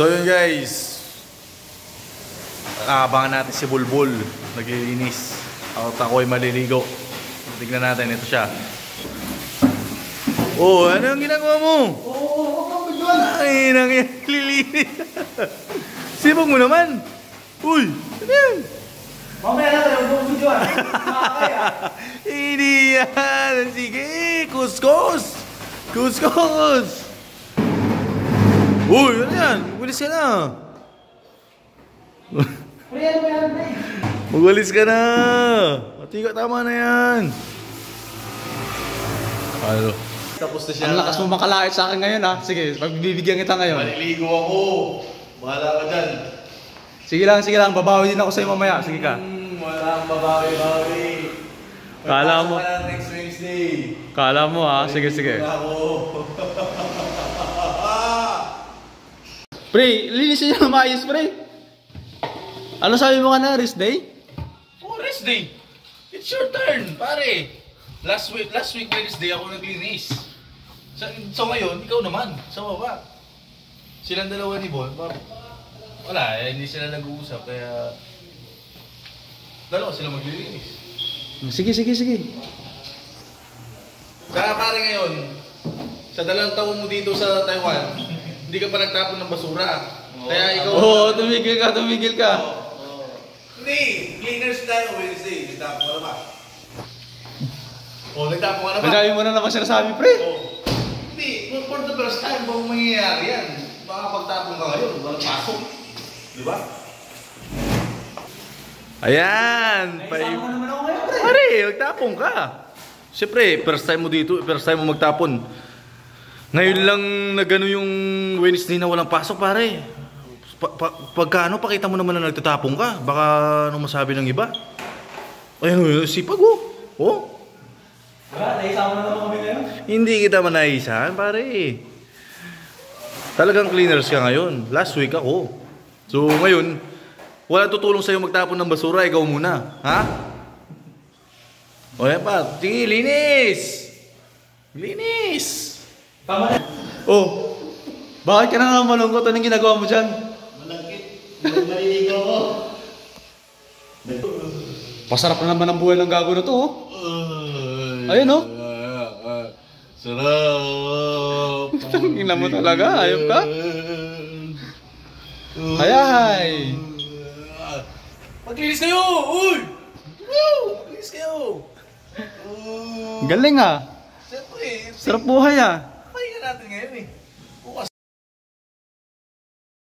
So yun guys, abangan natin si Bulbul naglilinis at ako ay maliligo. Tignan natin, ito siya. Oh, ano yung ginagawa mo? Ay, nangyayalilinis. Sipag mo naman. Uy, ano yan? Mamaya na tayo, huwag videoan. Makakaya. Hindi yan. Sige, kuskus. Kuskus. Uy, ano yan? Magwalis ka na. Pre, ano ba yan, pre? Magwalis ka na. Pati ka, tama na yan. Ano? Tapos na siya. Ang lakas mo makalait sa akin ngayon ha. Sige, pagbibigyan kita ngayon. Maliligo ako. Bahala ka dyan. Sige lang. Babawi din ako sa'yo mamaya. Sige ka. Wala kang babawi-bawi. Kala mo. Next Wednesday. Kala mo ha. Sige. Pre, linisin niyo na maayos, pre. Ano sabi mo ka na, rest day? Oh, rest day. It's your turn, pare. Last week Wednesday ako naglinis. So ngayon, ikaw naman, sa baba. Silang dalawa ni Bon, wala, hindi sila nag-uusap, kaya dalawa sila maglilinis. Sige. Saka pare ngayon, sa 2 taon mo dito sa Taiwan, hindi ka pa nagtapon ng basura. Kaya ikaw... Oo, tumigil ka. Hindi, cleaners tayo Wednesday, nagtapon ka na ba? Nagtapon ka na ba? Madami mo na naman sinasabi, pre. Hindi, for the first time, bang mangyayari yan? Baka pagtapon ka ngayon, walang pasok. Di ba? Ayan! Naisama ka naman ako ngayon, pre. Pare, magtapon ka. Siyempre, first time mo dito, first time mo magtapon. Ngayon lang na gano'n yung Wednesday na walang pasok, pare. Pagka pakita mo naman na nagtatapon ka. Baka anong masabi ng iba. Ayun, sipag oh. Wala, naisama na naman kami ngayon. Hindi kita manaisahan, pare. Talagang cleaners ka ngayon. Last week ako. So ngayon, wala tutulong sa'yo magtapon ng basura, ikaw muna. Ha? O yan pa. Sige, linis! Tama na. Oh, bakit ka na naman malungkot? Anong ginagawa mo dyan? Malangkit. Maliligo ko. Pasarap na naman ang buhay ng gago na to, oh. Ayun, oh. Sarap. Tingnan mo talaga, ayop ka. Hayay. Maglinis kayo! Uy! Maglinis kayo! Galing ah. Siyempre, Sarap buhay ah.